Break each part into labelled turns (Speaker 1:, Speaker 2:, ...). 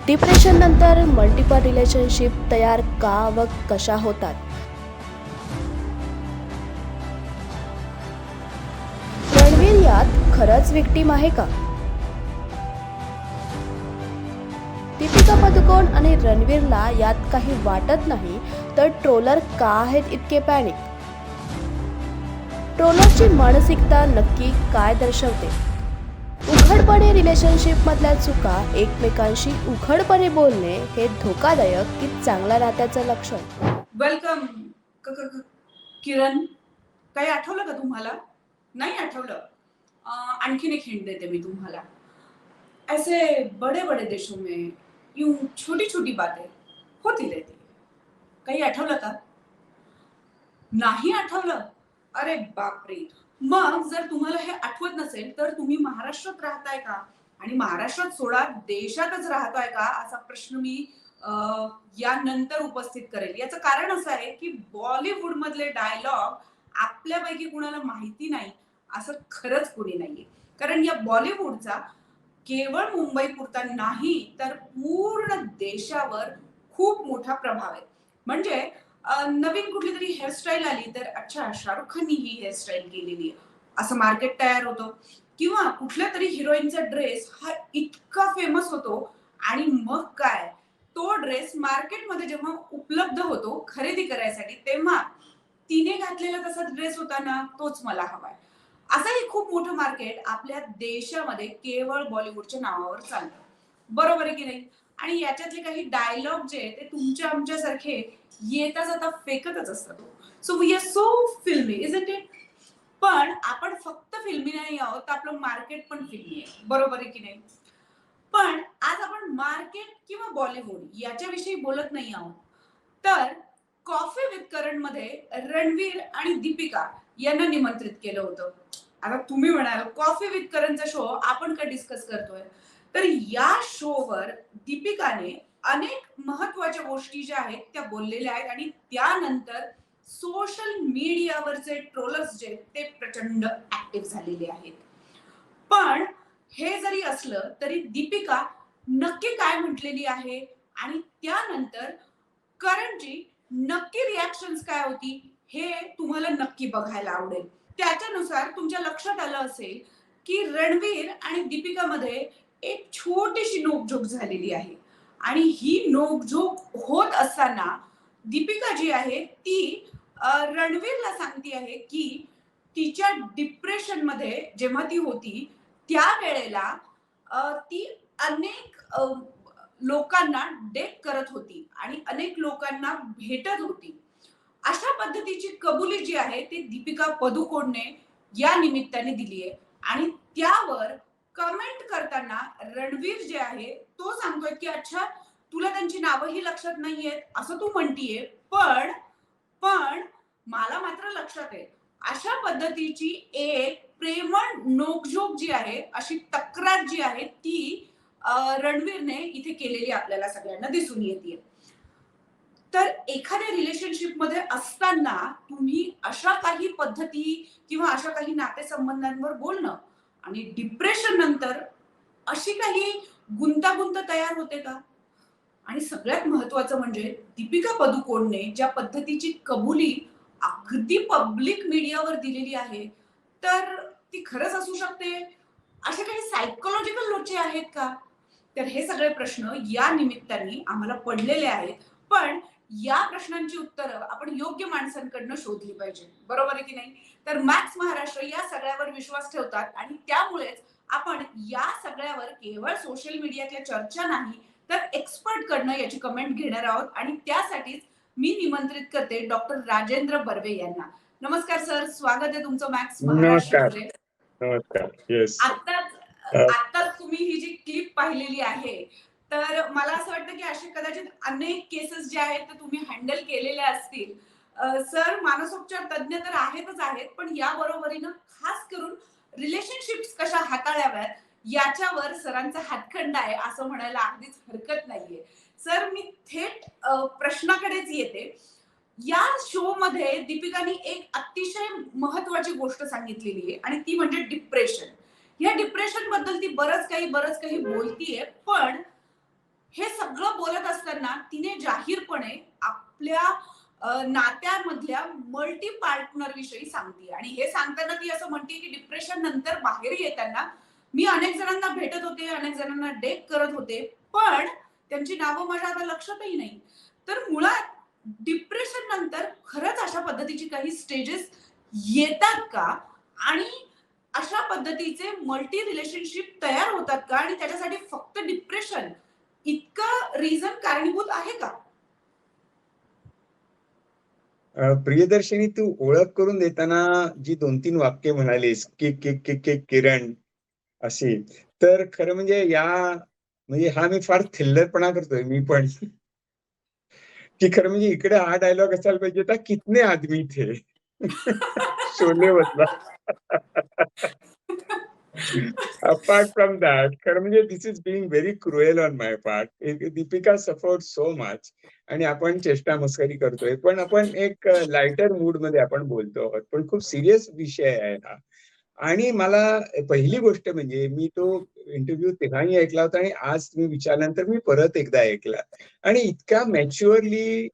Speaker 1: Depression नंतर multiple relationship तयार का व कशा होतात? रणवीर यात खरंच विक्टीम आहे का? दीपिका पदुकोण आणि रणवीरला यात काही वाटत नाही, तर ट्रोलर का आहेत इतके पॅनिक? ट्रोलरची मानसिकता नक्की काय दर्शवते? उघडपणे रिलेशनशिप मधल्या चुका एकमेकांशी उघडपणे बोलणे हे धोकादायक की चांगल्या नात्याचं लक्षण?
Speaker 2: वेलकम किरण. काही आठवलं का तुम्हाला? नाही आठवलं? आणखीन एक हिंट देते मी तुम्हाला. ऐसे बड़े बड़े देशों में यूं छोटी छोटी बातें होती रहती है. काही आठवलं का? नाही आठवलं? अरे बापरे. मग जर तुम्हाला हे आठवत नसेल तर तुम्ही महाराष्ट्रात राहताय का? आणि महाराष्ट्रात सोडा, देशातच राहताय का असा प्रश्न मी यानंतर उपस्थित करेल. याचं कारण असं आहे की बॉलिवूड मधले डायलॉग आपल्यापैकी कुणाला माहिती नाही असं खरंच कोणी नाहीये. कारण या बॉलिवूडचा केवळ मुंबई पुरता नाही तर पूर्ण देशावर खूप मोठा प्रभाव आहे. म्हणजे नवीन कुठली तरी हेअरस्टाईल आली तर अच्छा, शाहरुख खाननी ही हेअरस्टाईल केलेली आहे असं मार्केट तयार होतं. किंवा कुठल्या तरी हिरोईनचा ड्रेस हा इतका फेमस होतो आणि मग काय, तो ड्रेस मार्केटमध्ये जेव्हा उपलब्ध होतो खरेदी करायसाठी, तेव्हा तिने घातलेला तसा ड्रेस होता ना, तोच मला हवाय. असंही खूप मोठं मार्केट आपल्या देशामध्ये केवळ बॉलिवूडच्या नावावर चालतं. बरोबर आहे की नाही? आणि याच्यातले काही डायलॉग जे ते तुमच्या आमच्यासारखे येता जाता फेकतच असतात. सो वी आर सो फिल्मी, इजंट इट? पण आपण फक्त फिल्मी नाही आहोत, तर आपलं मार्केट पण फिल्मी आहे. बरोबर आहे की नाही? पण आज आपण मार्केट किंवा बॉलिवूड याच्याविषयी बोलत नाही आहोत. तर कॉफी विथ करण मध्ये रणवीर आणि दीपिका यांना निमंत्रित केलं होतं. आता तुम्ही म्हणाल कॉफी विथ करणचा शो आपण का डिस्कस करतोय? तर या शोवर दीपिकाने अनेक महत्वाच्या गोष्टी ज्या आहेत त्या बोललेल्या आहेत आणि त्यानंतर सोशल मीडियावरचे ट्रोलर्स जे ते प्रचंड ऍक्टिव्ह झालेले आहेत. पण हे जरी असलं तरी दीपिका नक्की काय म्हटलेली आहे आणि त्यानंतर करणची नक्की रिॲक्शन्स काय होती हे तुम्हाला नक्की बघायला आवडेल. त्याच्यानुसार तुमच्या लक्षात आलं असेल की रणवीर आणि दीपिकामध्ये एक छोटीशी नोकझोक झालेली आहे आणि ही नोकझोक होत असताना दीपिका जी आहे ती रणवीरला सांगती आहे की तिच्या डिप्रेशन मध्ये जेव्हा ती होती त्यावेळेला ती अनेक लोकांना डेट करत होती आणि अनेक लोकांना भेटत होती. अशा पद्धतीची कबुली जी आहे ती दीपिका पदुकोणने या निमित्ताने दिली आहे आणि त्यावर कमेंट करताना रणवीर जे आहे तो सांगतोय की अच्छा, तुला त्यांची नावंही लक्षात नाहीयेत असं तू म्हणतीये, पण पण मला मात्र लक्षात आहे. अशा पद्धतीची एक प्रेमळ नोकझोक जी आहे, अशी तक्रार जी आहे ती रणवीरने इथे केलेली आपल्याला सगळ्यांना दिसून येते. तर एखाद्या रिलेशनशिप मध्ये असताना तुम्ही अशा काही पद्धती किंवा अशा काही नातेसंबंधांवर बोलणं आणि डिप्रेशन नंतर अशी काही गुंतागुंत तयार होते का? आणि सगळ्यात महत्वाचं म्हणजे दीपिका पदुकोणने ज्या पद्धतीची कबुली अगदी पब्लिक मीडियावर दिलेली आहे, तर ती खरंच असू शकते? असे काही सायकोलॉजिकल लोचे आहेत का? तर हे सगळे प्रश्न या निमित्ताने आम्हाला पडलेले आहेत. पण या प्रश्नांची उत्तरं आपण योग्य माणसांकडनं शोधली पाहिजे. बरोबर आहे की नाही? तर मॅक्स महाराष्ट्र या सगळ्यावर विश्वास ठेवतात आणि त्यामुळेच आपण या सगळ्यावर केवळ सोशल मीडियातल्या चर्चा नाही, तर एक्सपर्ट कडनं याची कमेंट घेणार आहोत आणि त्यासाठीच मी निमंत्रित करते डॉक्टर राजेंद्र बर्वे यांना. नमस्कार सर, स्वागत आहे तुमचं मॅक्स
Speaker 3: नमस्कार.
Speaker 2: महाराष्ट्रमध्ये.
Speaker 3: नमस्कार. येस.
Speaker 2: आत्ताच आत्ताच तुम्ही ही जी क्लिप पाहिलेली आहे, तर मला असं वाटतं की असे कदाचित अनेक केसेस जे आहेत ते तुम्ही हँडल केलेल्या असतील. सर मानसोपचार तज्ञ तर आहेतच आहेत, पण या बरोबरीनं खास करून रिलेशनशिप्स कशा हाताळाव्यात याच्यावर सरांचा हातखंडा आहे असं म्हणायला अगदीच हरकत नाहीये. सर मी थेट प्रश्नाकडेच येते. या शो मध्ये दीपिकाने एक अतिशय महत्वाची गोष्ट सांगितलेली आहे आणि ती म्हणजे डिप्रेशन. या डिप्रेशन बद्दल ती बरंच काही बोलतीये, पण हे सगळं बोलत असताना तिने जाहीरपणे आपल्या नात्यामधल्या मल्टी पार्टनर विषयी सांगते आणि हे सांगताना ती असं म्हणते की डिप्रेशन नंतर बाहेर येताना मी अनेक जणांना भेटत होते, अनेक जणांना डेट करत होते, पण त्यांची नावं माझ्या आता लक्षातही नाही. तर मुळात डिप्रेशन नंतर खरंच अशा पद्धतीची काही स्टेजेस येतात का? आणि अशा पद्धतीचे मल्टी रिलेशनशिप तयार होतात का? आणि त्याच्यासाठी फक्त डिप्रेशन इतकं रिझन कारणीभूत आहे का?
Speaker 4: प्रियदर्शिनी, तू ओळख करून देताना जी 2-3 वाक्य म्हणालीस की किरण अशी, तर खरं म्हणजे म्हणजे हा मी फार थिल्लरपणा करतोय मी पण, की खरं म्हणजे इकडे हा डायलॉग असायला पाहिजे होता, कितने आदमी थे. शोले मधला. अपार्ट फ्रॉम दॅट, खरं म्हणजे this is being very cruel on my part. Deepika suffered so much आणि आपण चेष्टा मस्करी करतोय, पण आपण एक लाइटर मूड मध्ये आपण बोलतो आहोत, पण खूप सिरियस विषय आहे हा. आणि मला पहिली गोष्ट म्हणजे मी तो इंटरव्ह्यू तेव्हाही ऐकला होता आणि आज तुम्ही विचारल्यानंतर मी परत एकदा ऐकला आणि इतका मॅच्युअरली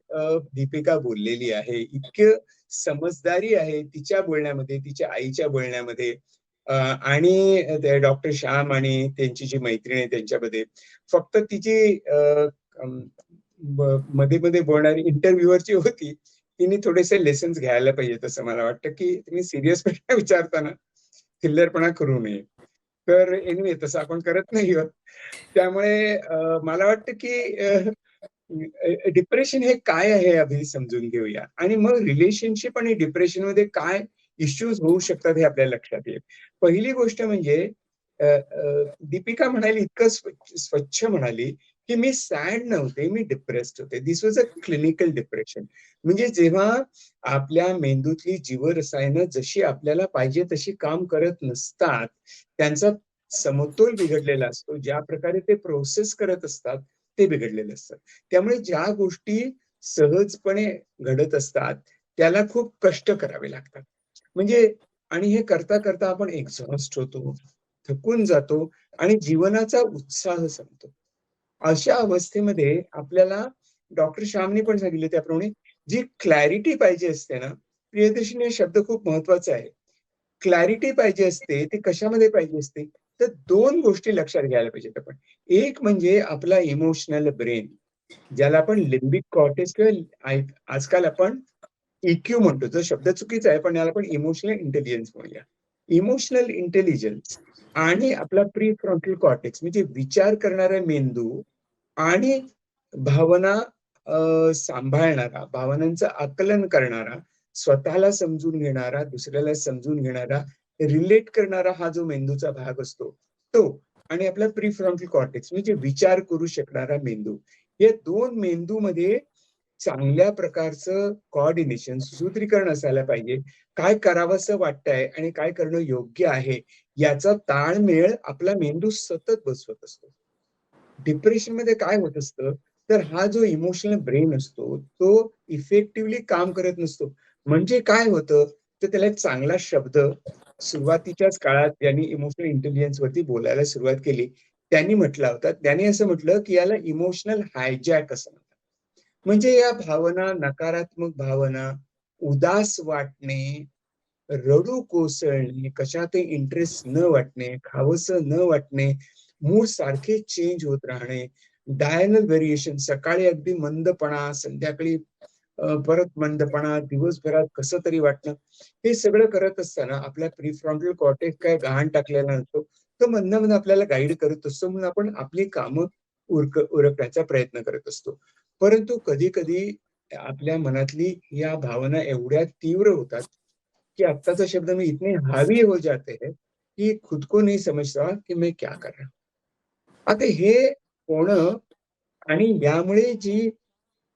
Speaker 4: दीपिका बोललेली आहे, इतकं समजदारी आहे तिच्या बोलण्यामध्ये, तिच्या आईच्या बोलण्यामध्ये, आणि डॉक्टर श्याम आणि त्यांची जी मैत्रीण आहे त्यांच्यामध्ये. फक्त तिची मध्ये मध्ये बोलणारी इंटरव्ह्युअरची होती, तिने थोडेसे लेसन्स घ्यायला पाहिजेत असं मला वाटतं, की तुम्ही सिरियस प्रश्न विचारताना थिल्लरपणा करू नये. तर एनिवे तसं आपण करत नाही आहोत. त्यामुळे मला वाटतं की डिप्रेशन हे काय आहे आधी समजून घेऊया आणि मग रिलेशनशिप आणि डिप्रेशन मध्ये काय इश्यूज होऊ शकतात हे आपल्या लक्षात येईल. पहिली गोष्ट म्हणजे दीपिका म्हणाली, इतकं स्वच्छ म्हणाली की मी सॅड नव्हते, मी डिप्रेस्ड होते. दिस वॉज अ क्लिनिकल डिप्रेशन. म्हणजे जेव्हा आपल्या मेंदूतली जीवरसायनं जशी आपल्याला पाहिजे तशी काम करत नसतात, त्यांचा समतोल बिघडलेला असतो, ज्या प्रकारे ते प्रोसेस करत असतात ते बिघडलेलं असतं. त्यामुळे ज्या गोष्टी सहजपणे घडत असतात त्याला खूप कष्ट करावे लागतात. म्हणजे आणि हे करता करता आपण एक्झॉस्ट होतो, थकून जातो आणि जीवनाचा उत्साह संपतो. अशा अवस्थेमध्ये आपल्याला डॉक्टर श्यामने पण सांगितले त्याप्रमाणे जी क्लॅरिटी पाहिजे असते ना, प्रियदर्शनी हा शब्द खूप महत्वाचा आहे. क्लॅरिटी पाहिजे असते, ते कशामध्ये पाहिजे असते? तर 2 गोष्टी लक्षात घ्यायला पाहिजेत आपण. एक म्हणजे आपला इमोशनल ब्रेन, ज्याला आपण लिम्बिक कॉर्टेक्स किंवा आजकाल आपण इक्यू म्हणतो. जो शब्द चुकीचा आहे, पण याला आपण इमोशनल इंटेलिजन्स म्हणूया. इमोशनल इंटेलिजन्स आणि आपला प्रीफ्रंटल कॉर्टेक्स म्हणजे विचार करणारा मेंदू आणि भावना सांभाळणारा, भावनांचं आकलन करणारा, स्वतःला समजून घेणारा, दुसऱ्याला समजून घेणारा, रिलेट करणारा हा जो मेंदूचा भाग असतो तो, आणि आपला प्रीफ्रंटल कॉर्टेक्स म्हणजे विचार करू शकणारा मेंदू. या 2 मेंदूमध्ये चांगल्या प्रकारचं कोऑर्डिनेशन, सुसूत्रीकरण असायला पाहिजे. काय करावंसं वाटतंय आणि काय करणं योग्य आहे याचा ताळमेळ आपला मेंदू सतत बसवत असतो. डिप्रेशनमध्ये काय होत असतं, तर हा जो इमोशनल ब्रेन असतो, तो इफेक्टिव्हली काम करत नसतो. म्हणजे काय होतं, तर त्याला एक चांगला शब्द सुरुवातीच्याच काळात ज्यांनी इमोशनल इंटेलिजन्स वरती बोलायला सुरुवात केली, त्यांनी म्हटला होता. त्यांनी असं म्हटलं, की याला इमोशनल हायजॅक असं म्हणतात. म्हणजे या भावना, नकारात्मक भावना, उदास वाटणे, रडू कोसळणे, कशातही इंटरेस्ट न वाटणे, खावंसं न वाटणे, मूड सारखे चेंज होत राहणे, डायनल व्हेरिएशन, सकाळी अगदी मंदपणा, संध्याकाळी परत मंदपणा, दिवसभरात कसं तरी वाटणं, हे सगळं करत असताना आपल्या प्रीफ्रंटल कॉर्टेक्स काय गहाण टाकलेला नसतो. तो मधनं आपल्याला गाईड करत असतो, म्हणून आपण आपली कामं उरकण्याचा प्रयत्न करत असतो. परंतु कधी-कधी आपल्या मनातली या भावना एवढ्या तीव्र होतात, की आत्ताचा शब्द मी इतने हावी हो जाते हैं, की खुद को नहीं समझता कि मैं क्या कर रहा हूं. आता हे होणं आणि यामुळे जी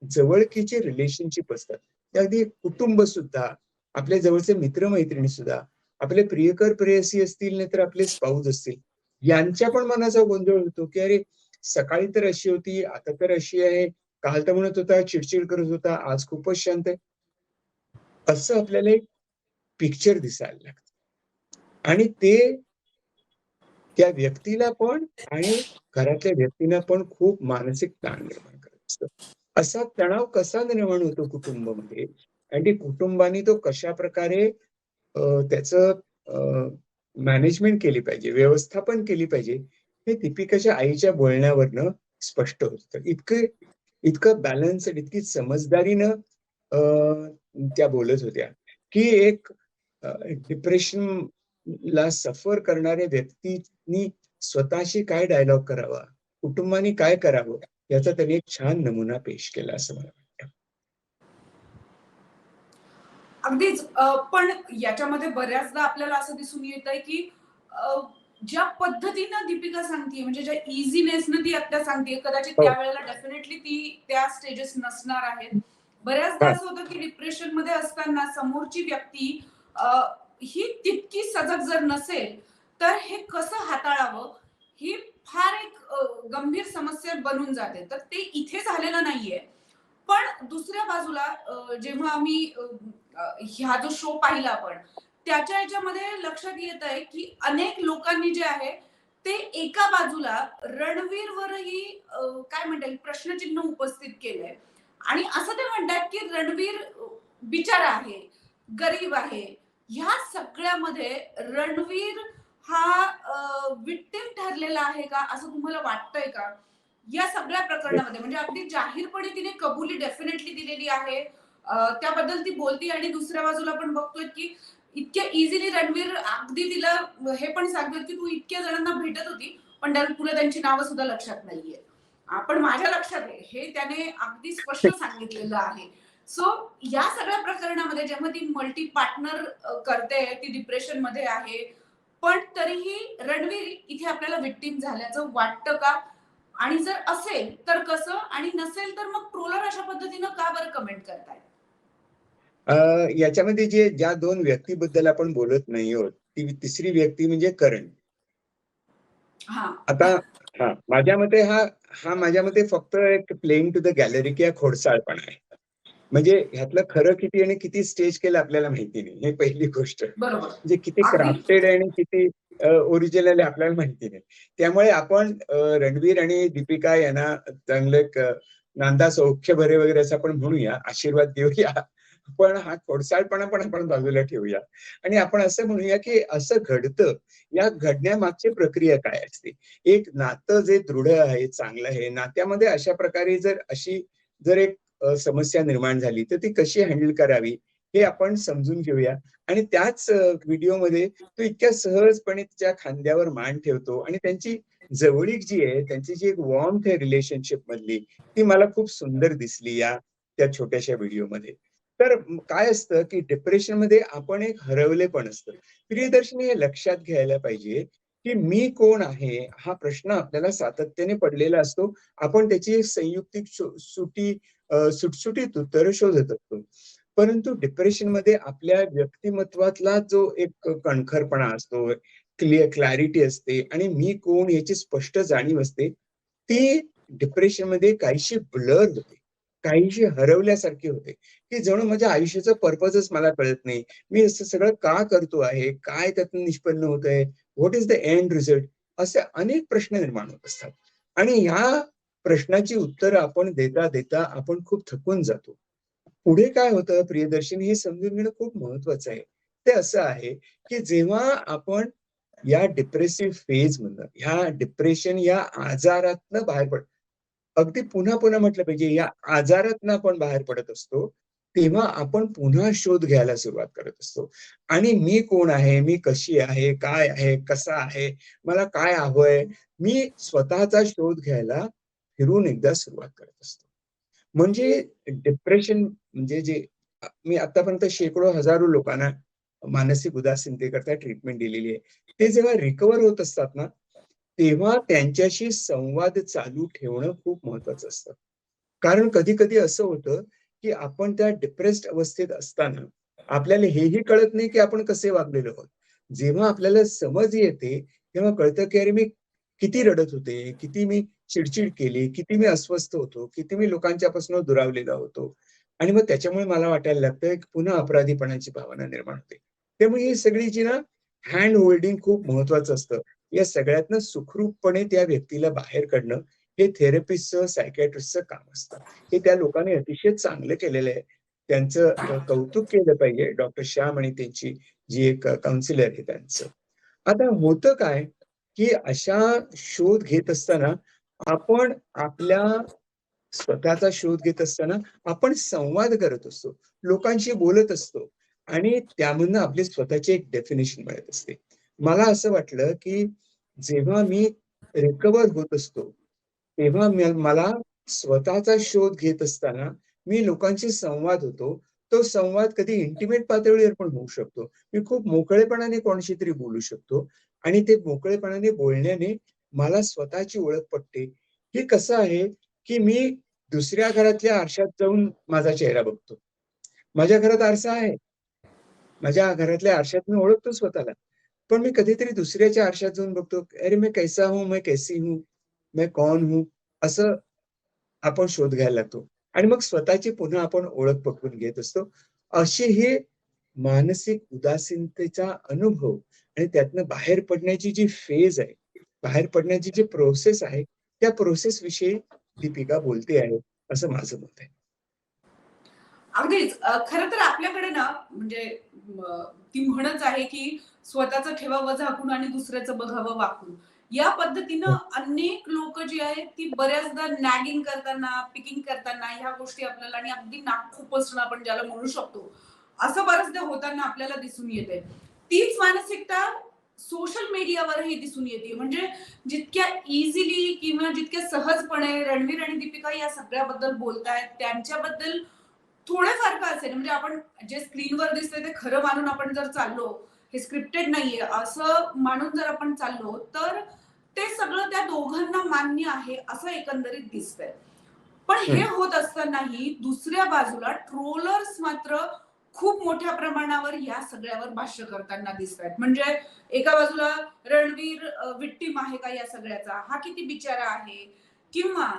Speaker 4: जवळकीचे रिलेशनशिप असतात, ते अगदी कुटुंब सुद्धा, आपल्या जवळचे मित्र-मैत्रिणी सुद्धा, आपले प्रियकर प्रेयसी असतील, नाहीतर आपले स्पाऊस असतील, यांच्या पण मनाचा गोंधळ होतो, की अरे सकाळी तर अशी होती, आता तर अशी आहे, काल तर म्हणत होता, चिडचिड करत होता, आज खूपच शांत आहे. असं आपल्याला एक पिक्चर दिसायला लागतं. आणि ते त्या व्यक्तीला पण आणि घरातल्या व्यक्तींना पण खूप मानसिक ताण निर्माण करत असतं. असा तणाव कसा निर्माण होतो कुटुंबामध्ये आणि ते कुटुंबाने तो कशाप्रकारे त्याचं मॅनेजमेंट केली पाहिजे, व्यवस्थापन केली पाहिजे, हे दीपिकाच्या आईच्या बोलण्यावरनं स्पष्ट होतं. इतकं इतकं बॅलन्स्ड, इतकी समजदारीनं अ, त्या बोलत होत्या, की एक डिप्रेशनला सफर करणाऱ्या व्यक्तीनी स्वतःशी काय डायलॉग करावा, कुटुंबाने काय करावं, याचा त्यांनी एक छान नमुना पेश केला असं मला वाटतं.
Speaker 2: अगदीच पण याच्यामध्ये बऱ्याचदा आपल्याला असं दिसून येतंय, की अ, ज्या पद्धतीनं दीपिका सांगतीये म्हणजे ज्या इझीनेसनं ती आत्ता सांगतीये, कदाचित
Speaker 4: हो.
Speaker 2: त्यावेळेला डेफिनेटली ती त्या स्टेजेस नसणार आहेत. बऱ्याचदा
Speaker 4: हां.
Speaker 2: असं होतं, की डिप्रेशनमध्ये असताना समोरची व्यक्ती अ, ही तितकी सजग जर नसेल, तर हे कसं हाताळावं, ही फार एक गंभीर समस्या बनून जाते. तर ते इथे झालेलं नाहीये. पण दुसऱ्या बाजूला जेव्हा आम्ही ह्या जो शो पाहिला आपण, त्याच्या ह्याच्यामध्ये लक्षात येतंय, की अनेक लोकांनी जे आहे, ते एका बाजूला रणवीरवरही काय म्हणता येईल प्रश्नचिन्ह उपस्थित केलंय आणि असं ते म्हणतात, की रणवीर बिचारा आहे, गरीब आहे. ह्या सगळ्यामध्ये रणवीर हा व्हिक्टिम ठरलेला आहे का, असं तुम्हाला वाटतंय का? या सगळ्या प्रकरणामध्ये म्हणजे अगदी जाहीरपणे तिने कबुली डेफिनेटली दिलेली आहे. त्याबद्दल ती बोलती आणि दुसऱ्या बाजूला आपण बघतोय की इतक्या इझिली रणवीर अगदी तिला हे पण सांगतोय की तू इतक्या जणांना भेटत होती, पण तुला त्यांची नावं सुद्धा लक्षात नाहीये. पण माझ्या लक्षात आहे. हे त्याने अगदी स्पष्ट सांगितलेलं आहे. सो या सगळ्या प्रकरणामध्ये जेव्हा ती मल्टी पार्टनर करते, ती डिप्रेशनमध्ये आहे. पण तरीही रणवीर इथे आपल्याला व्हिक्टिम झाल्याचं वाटतं का? आणि जर असेल तर कसं? आणि नसेल तर मग ट्रोलर अशा पद्धतीनं का बरं कमेंट करतायत?
Speaker 4: अ, याच्यामध्ये ज्या 2 व्यक्तीबद्दल आपण बोलत नाही आहोत, ती तिसरी व्यक्ती म्हणजे करण.
Speaker 2: हां.
Speaker 4: आता माझ्या मते माझ्या मते फक्त एक प्लेइंग टू द गॅलरी किंवा खोडसाळपणा आहे. म्हणजे ह्यातलं खरं किती आणि किती स्टेज केलं आपल्याला माहिती नाही. हे पहिली गोष्ट.
Speaker 2: बरोबर.
Speaker 4: म्हणजे किती
Speaker 2: अगदी.
Speaker 4: क्राफ्टेड आहे आणि किती ओरिजिनल आहे आपल्याला माहिती नाही. त्यामुळे आपण रणवीर आणि दीपिका यांना चांगलं एक नांदा सौख्य भरे वगैरे असं आपण म्हणूया, आशीर्वाद देऊया. पण हा खोडसाळपणा पण आपण बाजूला ठेवूया आणि आपण असं म्हणूया, की असं घडतं. या घडण्यामागची प्रक्रिया काय असते? एक नातं जे दृढ आहे, चांगलं आहे, नात्यामध्ये अशा प्रकारे जर एक समस्या निर्माण झाली, तर ती कशी हँडल करावी, हे आपण समजून घेऊया आणि त्याच व्हिडिओमध्ये तो इतक्या सहजपणे तिच्या खांद्यावर मान ठेवतो आणि त्यांची जवळीक जी आहे, त्यांची जी एक वॉर्म्थ आहे रिलेशनशिप मधली, ती मला खूप सुंदर दिसली त्या छोट्याशा व्हिडिओमध्ये. तर काय असतं, की डिप्रेशनमध्ये आपण एक हरवलेपण असतं. प्रियदर्शनी हे लक्षात घ्यायला पाहिजे, की मी कोण आहे? हा प्रश्न आपल्याला सातत्याने पडलेला असतो. आपण त्याची संयुक्तिक सुटसुटीत उत्तरं शोधत असतो. परंतु डिप्रेशनमध्ये आपल्या व्यक्तिमत्वातला जो एक कणखरपणा असतो, क्लॅरिटी असते आणि मी कोण याची स्पष्ट जाणीव असते, ती डिप्रेशनमध्ये काहीशी ब्लर होते, काहीशी हरवल्यासारखी होते, की जणू माझ्या आयुष्याचा पर्पजच मला कळत नाही. मी असं सगळं का करतो आहे? काय त्यातून निष्पन्न होतंय? What is the end result? असे अनेक प्रश्न निर्माण होत असतात आणि ह्या प्रश्नाची उत्तरं आपण देता आपण खूप थकून जातो. पुढे काय होतं प्रियदर्शनी हे समजून घेणं खूप महत्वाचं आहे. ते असं आहे, की जेव्हा आपण या डिप्रेसिव्ह फेजमधनं, ह्या डिप्रेशन या आजारातनं बाहेर अगदी पुन्हा-पुन्हा म्हटलं पाहिजे, या आजारातनं आपण बाहेर पडत असतो, तेव्हा आपण पुन्हा शोध घ्यायला सुरुवात करत असतो. आणि मी कोण आहे? मी कशी आहे? काय आहे? कसा आहे? मला काय हवंय? मी स्वतःचा शोध घ्यायला फिरून एकदा सुरुवात करत असतो. म्हणजे डिप्रेशन म्हणजे मी आतापर्यंत शेकडो, हजारो लोकांना मानसिक उदासीनतेकरता ट्रीटमेंट दिलेली आहे. ते जेव्हा रिकव्हर होत असतात ना, तेव्हा त्यांच्याशी संवाद चालू ठेवणं खूप महत्वाचं असतं. कारण कधी-कधी असं होतं, की आपण त्या डिप्रेस्ड अवस्थेत असताना आपल्याला हेही कळत नाही, की आपण कसे वागलेलो आहोत. जेव्हा आपल्याला समज येते, तेव्हा कळतं, की अरे मी किती रडत होते, किती मी चिड केली, किती मी अस्वस्थ होतो, किती मी लोकांच्यापासून दुरावलेला होतो. आणि मग त्याच्यामुळे मला वाटायला लागतं, की पुन्हा अपराधीपणाची भावना निर्माण होते. त्यामुळे ही सगळी जी ना हँड होल्डिंग खूप महत्वाचं असतं. या सगळ्यातनं सुखरूपपणे त्या व्यक्तीला बाहेर काढणं हे थेरपिस्टचं, सायकियाट्रिस्टचं काम असतं. हे त्या लोकांनी अतिशय चांगलं केलेलं आहे. त्यांचं कौतुक केलं पाहिजे. डॉक्टर श्याम आणि त्यांची जी एक काउन्सिलर आहे त्यांचं. आता होतं काय, की अशा शोध घेत असताना आपण आपल्या स्वतःचा शोध घेत असताना आपण संवाद करत असतो. लोकांशी बोलत असतो आणि त्यामधनं आपली स्वतःची एक डेफिनेशन मिळत असते. मला असं वाटलं, की जेव्हा मी रिकव्हर होत असतो, तेव्हा मला स्वतःचा शोध घेत असताना मी लोकांशी संवाद होतो. तो संवाद कधी इंटिमेट पातळीवर पण होऊ शकतो. मी खूप मोकळेपणाने कोणाशी तरी बोलू शकतो आणि ते मोकळेपणाने बोलण्याने मला स्वतःची ओळख पटते. हे कसं आहे, की मी दुसऱ्या घरातल्या आरशात जाऊन माझा चेहरा बघतो. माझ्या घरात आरसा आहे. माझ्या घरातल्या आरशात मी ओळखतो स्वतःला. पण मी कधीतरी दुसऱ्याच्या आरशात जाऊन बघतो, "अरे मैं कैसा हूँ? मैं कैसी हूँ? मैं कौन हूँ?" असं आपण शोध घ्यायला लागतो आणि मग स्वतःची पुन्हा आपण ओळख पटवून घेत असतो. अशी ही मानसिक उदासीनतेचा अनुभव आणि त्यातनं बाहेर पडण्याची जी फेज आहे, बाहेर पडण्याची जी प्रोसेस आहे, त्या प्रोसेस विषयी दीपिका बोलते आहे, असं माझं मत आहे.
Speaker 2: अगदीच. खरं तर आपल्याकडे ना म्हणजे ती म्हणच आहे की स्वतःचं ठेवावं झाकून आणि दुसऱ्याचं बघावं वाकून. या पद्धतीनं अनेक लोकं जी आहेत ती बऱ्याचदा नॅगिंग करताना, पिकिंग करताना ह्या गोष्टी आपल्याला आणि अगदी नाक खुपसणं आपण ज्याला म्हणू शकतो, असं बऱ्याचदा होताना आपल्याला दिसून येते. तीच मानसिकता सोशल मीडियावरही दिसून येते. म्हणजे जितक्या इझिली किंवा जितक्या सहजपणे रणवीर आणि दीपिका या सगळ्याबद्दल बोलतायत, त्यांच्याबद्दल थोडंफार का असेल म्हणजे आपण जे स्क्रीनवर दिसतंय ते खरं मानून आपण जर चाललो, हे स्क्रिप्टेड नाहीये असं मानून जर आपण चाललो, तर ते सगळं त्या दोघांना मान्य आहे असं एकंदरीत दिसतंय. पण हे
Speaker 4: हं.
Speaker 2: होत असतानाही दुसऱ्या बाजूला ट्रोलर्स मात्र खूप मोठ्या प्रमाणावर या सगळ्यावर भाष्य करताना दिसतायत. म्हणजे एका बाजूला रणवीर विक्टिम आहे का या सगळ्याचा? हा किती बिचारा आहे? किंवा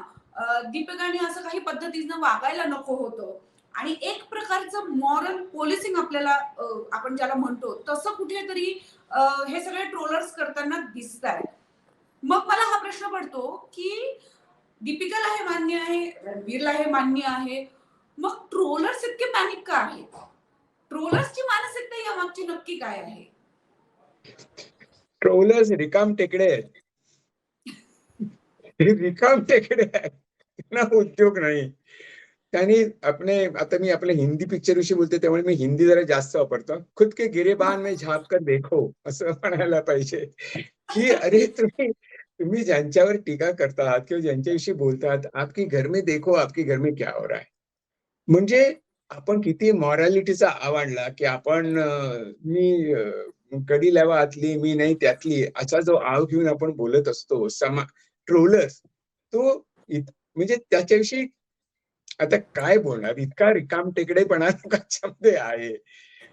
Speaker 2: दीपिकाने असं काही पद्धतीनं वागायला नको होतं. आणि एक प्रकारचं मॉरल पोलिसिंग आपल्याला आपण ज्याला म्हणतो तसं कुठेतरी हे सगळे ट्रोलर्स करताना दिसतायत. मग मला हा प्रश्न पडतो, की दीपिकाला हे मान्य आहे, रणवीरला हे मान्य आहे. मग ट्रोलर्स इतके पॅनिक का आहेत? ट्रोलर्सची मानसिकता यामागची नक्की काय आहे?
Speaker 4: ट्रोलर्स रिकामटेकडे आहेत. हे रिकामटेकडे आहेत. त्यांना उद्योग नाही. त्यांनी आता मी आपल्या हिंदी पिक्चर विषयी बोलतोय त्यामुळे मी हिंदी जरा जास्त वापरतो. खुद के गिरेबान में झाँक कर देखो असं म्हणायला पाहिजे, की अरे तुम्ही ज्यांच्यावर टीका करतात किंवा ज्यांच्याविषयी बोलतात, आपके घर में देखो आपके घर में क्या हो रहा है. म्हणजे आपण किती मॉरॅलिटीचा आवाडला, की आपण कडी लावा आतली, मी नाही त्यातली, असा जो आव घेऊन आपण बोलत असतो. ट्रोलर्स तो म्हणजे त्याच्याविषयी आता काय बोलणार? इतका रिकामटेकडेपणा लोकांच्यामध्ये आहे.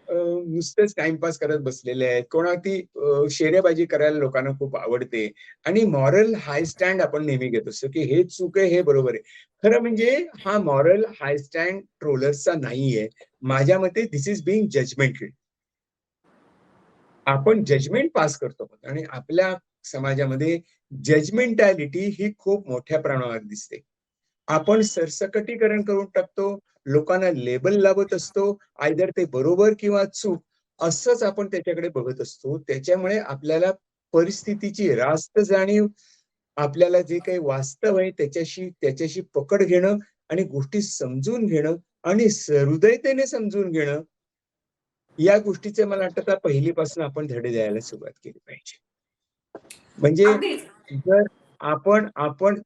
Speaker 4: नुसतेच टाईमपास करत बसलेले आहेत. कोणावरती शेरेबाजी करायला लोकांना खूप आवडते आणि मॉरल हाय स्टँड आपण नेहमी घेत असतो, की हे चूक आहे, हे बरोबर आहे. खरं म्हणजे हा मॉरल हाय स्टँड ट्रोलर्सचा नाहीये. माझ्या मते धिस इज बीइंग जजमेंटल. आपण जजमेंट पास करतो आणि आपल्या समाजामध्ये जजमेंटॅलिटी ही खूप मोठ्या प्रमाणावर दिसते. आपण सरसकटीकरण करून टाकतो, लोकांना लेबल लावत असतो, आयदर ते बरोबर किंवा चूक असंच आपण त्याच्याकडे बघत असतो. त्याच्यामुळे आपल्याला परिस्थितीची रास्त जाणीव, आपल्याला जे काही वास्तव आहे त्याच्याशी पकड घेणं आणि गोष्टी समजून घेणं आणि सहृदयतेने समजून घेणं, या गोष्टीचे मला वाटतं आता पहिलीपासून आपण धडे द्यायला सुरुवात केली पाहिजे. म्हणजे
Speaker 2: अगदीच.
Speaker 4: जर आपण आपण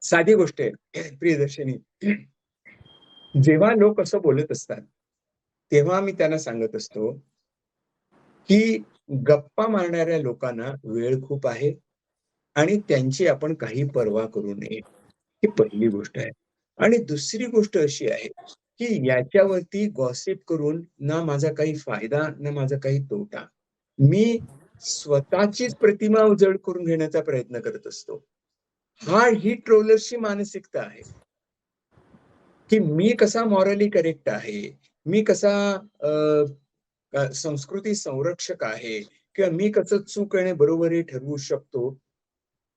Speaker 4: साधी गोष्ट आहे प्रियदर्शनी. जेव्हा लोक असं बोलत असतात, तेव्हा मी त्यांना सांगत असतो, की गप्पा मारणाऱ्या लोकांना वेळ खूप आहे आणि त्यांची आपण काही पर्वा करू नये. ही पहिली गोष्ट आहे. आणि दुसरी गोष्ट अशी आहे, की याच्यावरती गॉसिप करून ना माझा काही फायदा, ना माझा काही तोटा. मी स्वतःचीच प्रतिमा उजळ करून घेण्याचा प्रयत्न करत असतो. ही ट्रोलर्सची मानसिकता आहे, की मी कसा मॉरली करेक्ट आहे, मी कसा संस्कृती संरक्षक आहे, किंवा मी कसं चूक आणि बरोबर हे ठरवू शकतो,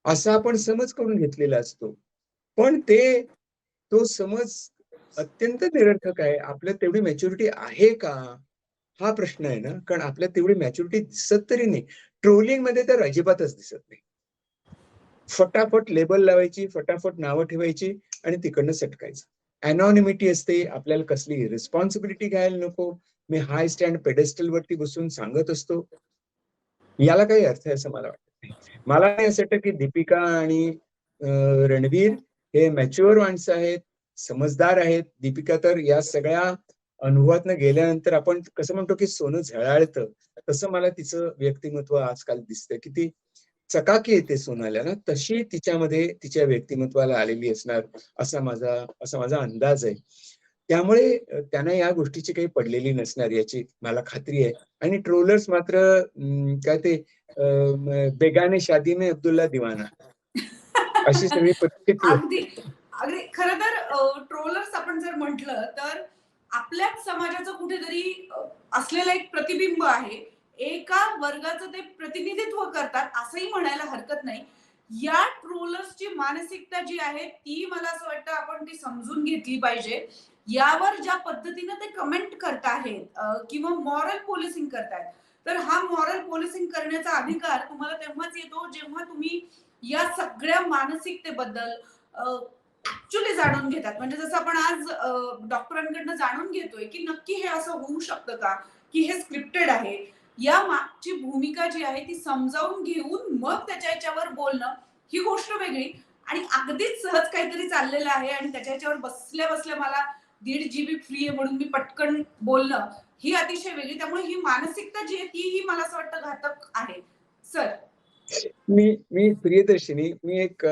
Speaker 4: असा आपण समज करून घेतलेला असतो. पण तो समज अत्यंत निरर्थक आहे. आपल्यात तेवढी मॅच्युरिटी आहे का? हा प्रश्न आहे ना. कारण आपल्यात तेवढी मॅच्युरिटी दिसत तरी नाही. ट्रोलिंगमध्ये तर अजिबातच दिसत नाही. फटाफट लेबल लावायची, फटाफट नावं ठेवायची आणि तिकडनं सटकायचं. अनॉनिमिटी असते. आपल्याला कसली रिस्पॉन्सिबिलिटी घ्यायला नको. मी हाय स्टँड पेडेस्टलवरती बसून सांगत असतो. याला काही अर्थ आहे असं मला वाटत नाही. मला नाही असं वाटतं की दीपिका आणि रणवीर हे मॅच्युअर माणसं आहेत, समजदार आहेत. दीपिका तर या सगळ्या अनुभवातनं गेल्यानंतर आपण कसं म्हणतो की सोनं झळाळतं, तसं मला तिचं व्यक्तिमत्व आजकाल दिसतं. किती चकाकी येते सोनाल्याला, तशी तिच्यामध्ये तिच्या व्यक्तिमत्वाला आलेली असणार असा माझा अंदाज आहे. त्यामुळे त्यांना या गोष्टीची काही पडलेली नसणार याची मला खात्री आहे. आणि ट्रोलर्स मात्र काय ते बेगाने शादी में अब्दुल्ला दिवाना अशी सगळी परिस्थिती आहे.
Speaker 2: अगदी अगदी खरं तर ट्रोलर्स आपण जर म्हटलं तर आपल्याच समाजाचं कुठेतरी असलेलं एक प्रतिबिंब आहे. एका वर्गाचं ते प्रतिनिधित्व करतात असंही म्हणायला हरकत नाही. या ट्रोलर्सची मानसिकता जी आहे ती मला असं वाटतं आपण ती समजून घेतली पाहिजे. यावर ज्या पद्धतीनं ते कमेंट करताहेत किंवा मॉरल पोलिसिंग करतायत, तर हा मॉरल पोलिसिंग करण्याचा अधिकार तुम्हाला तेव्हाच येतो जेव्हा तुम्ही या सगळ्या मानसिकतेबद्दल ऍक्च्युअली जाणून घेतात. म्हणजे जसं आपण आज डॉक्टरांकडनं जाणून घेतोय की नक्की हे असं होऊ शकतं का, की हे स्क्रिप्टेड आहे. या मागची भूमिका जी आहे ती समजावून घेऊन मग त्याच्या याच्यावर बोलणं ही गोष्ट वेगळी आणि अगदीच सहज काहीतरी चाललेलं आहे आणि त्याच्या याच्यावर बसल्या बसल्या मला 1.5 GB फ्री आहे म्हणून मी पटकन बोलणं ही अतिशय वेगळी. त्यामुळे ही मानसिकता जी आहे तीही मला असं वाटतं घातक आहे. सर
Speaker 4: मी प्रियदर्शिनी, मी एक